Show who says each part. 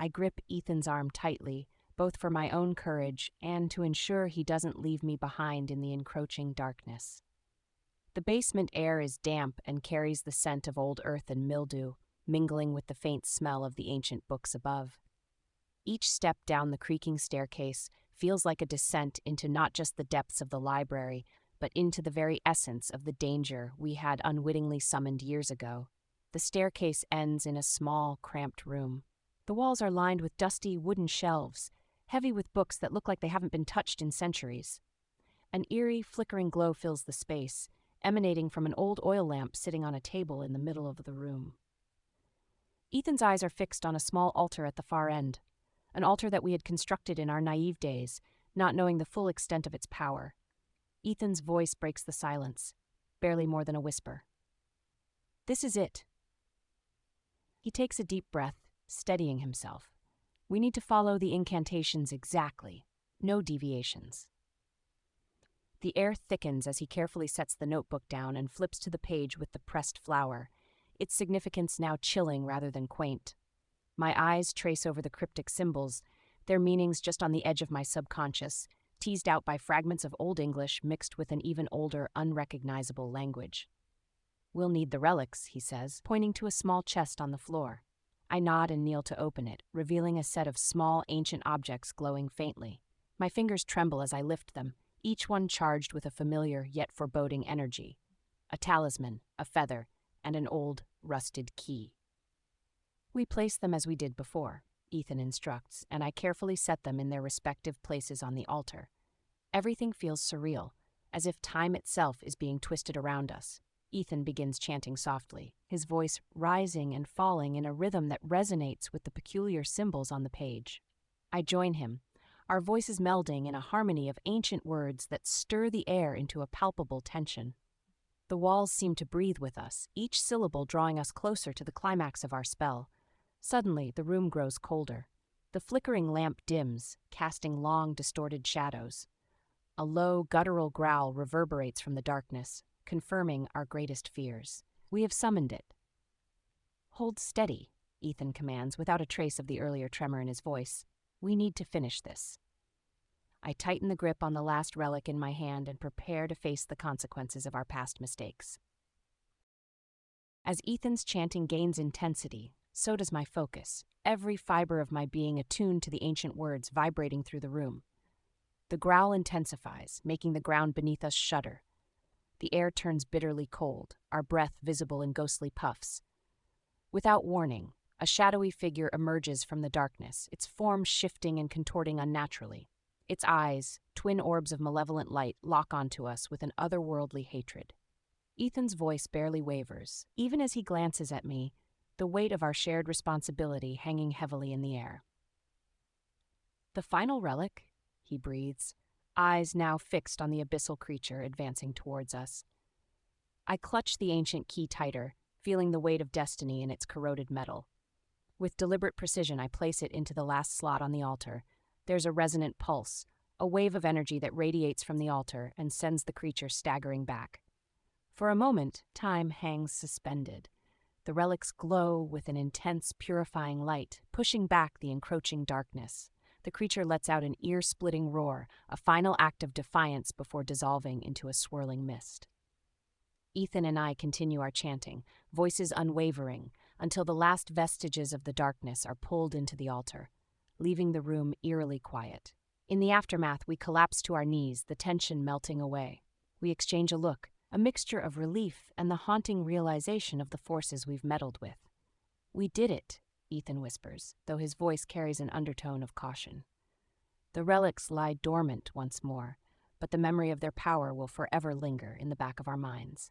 Speaker 1: I grip Ethan's arm tightly, both for my own courage and to ensure he doesn't leave me behind in the encroaching darkness. The basement air is damp and carries the scent of old earth and mildew, mingling with the faint smell of the ancient books above. Each step down the creaking staircase feels like a descent into not just the depths of the library, but into the very essence of the danger we had unwittingly summoned years ago. The staircase ends in a small, cramped room. The walls are lined with dusty wooden shelves, heavy with books that look like they haven't been touched in centuries. An eerie, flickering glow fills the space, emanating from an old oil lamp sitting on a table in the middle of the room. Ethan's eyes are fixed on a small altar at the far end, an altar that we had constructed in our naive days, not knowing the full extent of its power. Ethan's voice breaks the silence, barely more than a whisper. "This is it." He takes a deep breath, steadying himself. We need to follow the incantations exactly, no deviations. The air thickens as he carefully sets the notebook down and flips to the page with the pressed flower, its significance now chilling rather than quaint. My eyes trace over the cryptic symbols, their meanings just on the edge of my subconscious, teased out by fragments of Old English mixed with an even older, unrecognizable language. "We'll need the relics," he says, pointing to a small chest on the floor. I nod and kneel to open it, revealing a set of small, ancient objects glowing faintly. My fingers tremble as I lift them, each one charged with a familiar yet foreboding energy. A talisman, a feather, and an old, rusted key. We place them as we did before, Ethan instructs, and I carefully set them in their respective places on the altar. Everything feels surreal, as if time itself is being twisted around us. Ethan begins chanting softly, his voice rising and falling in a rhythm that resonates with the peculiar symbols on the page. I join him, our voices melding in a harmony of ancient words that stir the air into a palpable tension. The walls seem to breathe with us, each syllable drawing us closer to the climax of our spell. Suddenly, the room grows colder. The flickering lamp dims, casting long, distorted shadows. A low, guttural growl reverberates from the darkness, confirming our greatest fears. We have summoned it. "Hold steady," Ethan commands, without a trace of the earlier tremor in his voice. "We need to finish this." I tighten the grip on the last relic in my hand and prepare to face the consequences of our past mistakes. As Ethan's chanting gains intensity, so does my focus, every fiber of my being attuned to the ancient words vibrating through the room. The growl intensifies, making the ground beneath us shudder. The air turns bitterly cold, our breath visible in ghostly puffs. Without warning, a shadowy figure emerges from the darkness, its form shifting and contorting unnaturally. Its eyes, twin orbs of malevolent light, lock onto us with an otherworldly hatred. Ethan's voice barely wavers. Even as he glances at me, the weight of our shared responsibility hanging heavily in the air. "The final relic," he breathes, eyes now fixed on the abyssal creature advancing towards us. I clutch the ancient key tighter, feeling the weight of destiny in its corroded metal. With deliberate precision, I place it into the last slot on the altar. There's a resonant pulse, a wave of energy that radiates from the altar and sends the creature staggering back. For a moment, time hangs suspended. The relics glow with an intense, purifying light, pushing back the encroaching darkness. The creature lets out an ear-splitting roar, a final act of defiance before dissolving into a swirling mist. Ethan and I continue our chanting, voices unwavering, until the last vestiges of the darkness are pulled into the altar, leaving the room eerily quiet. In the aftermath, we collapse to our knees, the tension melting away. We exchange a look, a mixture of relief and the haunting realization of the forces we've meddled with. "We did it," Ethan whispers, though his voice carries an undertone of caution. "The relics lie dormant once more, but the memory of their power will forever linger in the back of our minds."